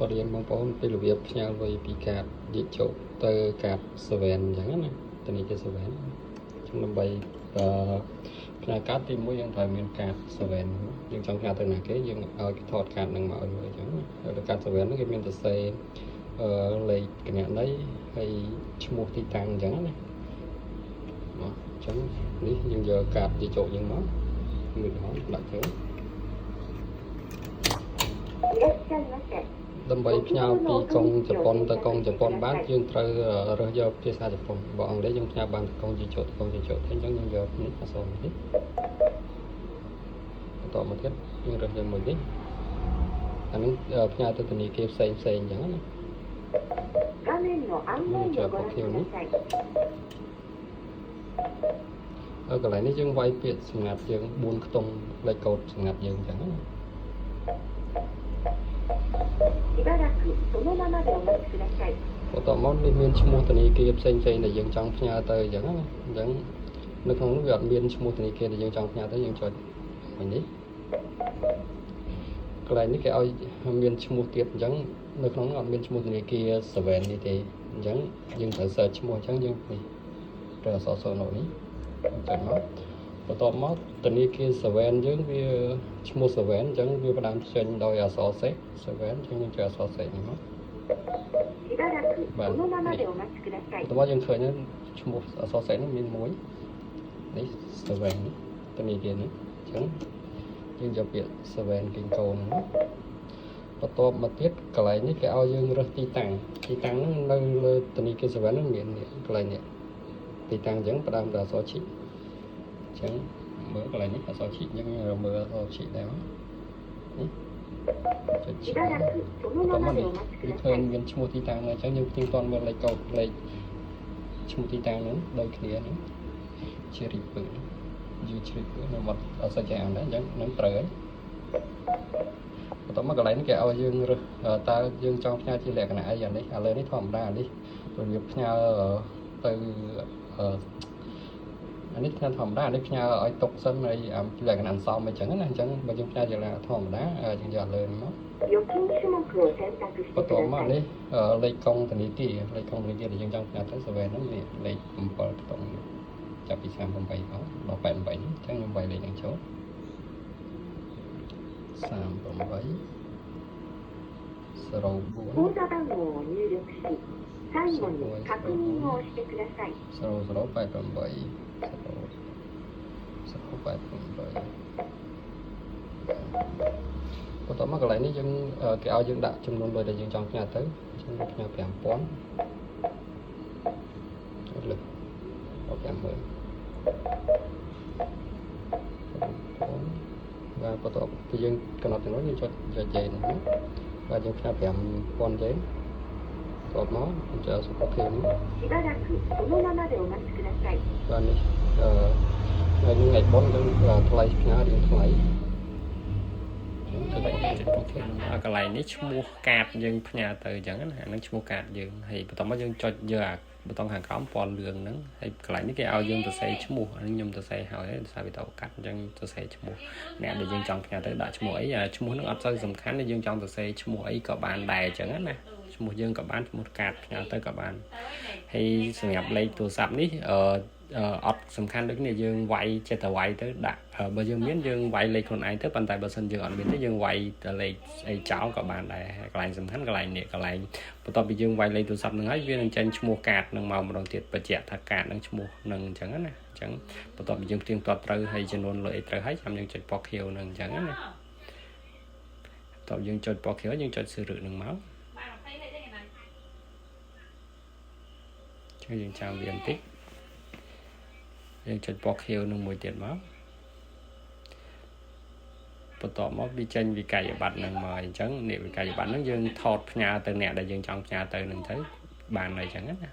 บริเวณบางปอนเป็นระเบียบยาวไปปีกาดยิโจเตอร์กาดสเวนอย่างนั้นนะตอนนี้จะสเวนช่วงลำใบขณะการตีมวยยังถ่ายมีการสเวนยังจังการตัวไหนก็ยังเอาถอดการหนึ่งมาเอาเลยจังแล้วการสเวนนั่นก็มีแต่เซเลยกันอย่างได้ให้ชั่วโมงที่ตังจังนะจังนี่ยังgiờการยิโจยังมั้งมือเขาหลักเถอะđâm bay nhauពីកងជប៉ុនទៅកងជប៉ុនបានយើងត្រូវរើសយកភាសាជប៉ុនបើអង់គ្លេសយើងផ្ញើបានកងជជកងជជកអញ្ចឹងយើងយកនេះអក្សរនេះបន្តមកទៀតយើងរើសយកមួយនេះអានេះផ្ញើទៅធនាគារផ្សេងផ្សេងអញ្ចឹងណាចូលមកខៀវនេះកន្លែងនេះយើងវាយពាក្យសម្ងាត់យើង4ខ្ទង់លេខកូដសម្ងាត់យើងអញ្ចឹងណាបន្តមកនេះមានឈ្មោះធនាគារផ្សេងៗដែលយើងចង់ផ្ញើទៅអញ្ចឹងណាអញ្ចឹងនៅក្នុងនោះវាអត់មានឈ្មោះធនាគារដែលយើងចង់ផ្ញើទៅយើងចុចមិញនេះកន្លែងនេះគេឲ្យមានឈ្មោះទៀតអញ្ចឹងនៅក្នុងនោះអត់មានឈ្មោះធនាគារ7នេះទេអញ្ចឹងយើងត្រូវ search ឈ្មោះអញ្ចឹងយើងនេះត្រូវអក្សរសូណូនេះចុចមកបន្តមកធនាគារ7យើងវាឈ្មោះ7អញ្ចឹងវាផ្ដើមចេញដោយអក្សរសេ7អញ្ចឹងយើងចុចអក្សរសេនេះមកបាទតើយើងឃើញឈ្មោះអក្សរសេនេះមានមួយនេះ7នេះធនាគារនេះអញ្ចឹងយើងយកពាក្យ7គីងកូនបន្ទាប់មកទៀតកន្លែងនេះគេឲ្យយើងរើសទីតាំងហ្នឹងនៅលើធនាគារ7ហ្នឹងមានកន្លែងនេះទីតាំងអញ្ចឹងផ្ដើមដោយអក្សរឈីអញ្ចឹងមើលកន្លែងនេះអក្សរឈីអញ្ចឹងមើលអក្សរឈីដែរនេះចុចឈីតោះមកនេះគឺឃើញមានឈ្មោះទីតាំងអញ្ចឹងយើងទៀងទាត់មើលលេខកូដលេខឈ្មោះទីតាំងហ្នឹងដូចគ្នាហ្នឹងជារីពើយូជ្រីពើនៅមាត់អក្សរចាអញ្ចឹងនឹងត្រូវហើយបន្ទាប់មកកន្លែងនេះគេឲ្យយើងរើសតើយើងចង់ផ្ញើជាលក្ខណៈអីយ៉ាងនេះឥឡូវនេះធម្មតានេះរបៀបផ្ញើទៅអានេះផ្ញើធម្មតានេះផ្ញើឲ្យຕົកសិនហើយលក្ខណៈអន្សមអីចឹងណាអញ្ចឹងបើយើងផ្ញើជាលក្ខណៈធម្មតាយើងយកលើមកបន្ទាប់មកនេះលេខកងធនាគារដែលយើងចង់ផ្ញើទៅ7ហ្នឹងនេះលេខ7ខ្ទង់ចាប់ពី38ដល់88អញ្ចឹងខ្ញុំវាយលេខហ្នឹងចូល38 04口座番号を入力し最後に確認をしてください0088 បន្ទាប់មកកន្លែងនេះយើងគេឲ្យយើងដាក់ចំនួនលុយដែលយើងចង់ផ្ញើទៅអញ្ចឹងផ្ញើ 5000 លើក50,000បាទបន្ទាប់ពីយើងកំណត់ចំណុចយើងចុចជេនបាទយើងផ្ញើ 5000 ជេនតបមកចុចសុខភាពនេះបាទនេះថ្ងៃបុណ្យយើងថ្លៃផ្ញើរៀងថ្លៃកន្លែងនេះឈ្មោះកាតយើងផ្ញើទៅអញ្ចឹងណាអានឹងឈ្មោះកាតយើងហើយបន្ទាប់មកយើងចុចយកអាប៊ូតុងខាងក្រោមពណ៌លឿងហ្នឹងហើយកន្លែងនេះគេឲ្យយើងសរសេរឈ្មោះអានេះខ្ញុំសរសេរហើយដោយសារវីដេអូកាត់អញ្ចឹងសរសេរឈ្មោះអ្នកដែលយើងចង់ផ្ញើទៅដាក់ឈ្មោះអីឈ្មោះហ្នឹងអត់សូវសំខាន់ទេយើងចង់សរសេរឈ្មោះអីក៏បានដែរអញ្ចឹងណាឈ្មោះយើងក៏បានឈ្មោះកាតផ្ញើទៅក៏បានហើយសម្រាប់លេខទូរស័ព្ទនេះអត់សំខាន់ដូចនេះយើងវាយចិត្តតែវាយទៅដាក់បើយើងមានយើងវាយលេខខ្លួនឯងទៅប៉ុន្តែបើសិនយើងអត់មានទេយើងវាយតែលេខអីចោលក៏បានដែរកន្លែងសំខាន់កន្លែងនេះកន្លែងបន្ទាប់ពីយើងវាយលេខទូរស័ព្ទហ្នឹងហើយវានឹងចេញឈ្មោះកាតនឹងមកម្ដងទៀតបញ្ជាក់ថាកាតនឹងឈ្មោះនឹងអញ្ចឹងណាអញ្ចឹងបន្ទាប់ពីយើងផ្ទៀងផ្ទាត់ត្រូវហើយចំនួនលុយអីត្រូវហើយចាំយើងចុចពណ៌ខៀវនឹងអញ្ចឹងណាបន្ទាប់យើងចុចពណ៌ខៀវយើងចុចសៀវនឹងមកយើងចាំវាបន្តិចយើងចុចពណ៌ខៀវនឹងមួយទៀតមកបន្ទាប់មកវាចេញវិក័យប័ត្រនឹងមកអញ្ចឹងនេះវិក័យប័ត្រហ្នឹងយើងថតផ្ញើទៅអ្នកដែលយើងចង់ផ្ញើទៅនឹងទៅបានហើយអញ្ចឹងណា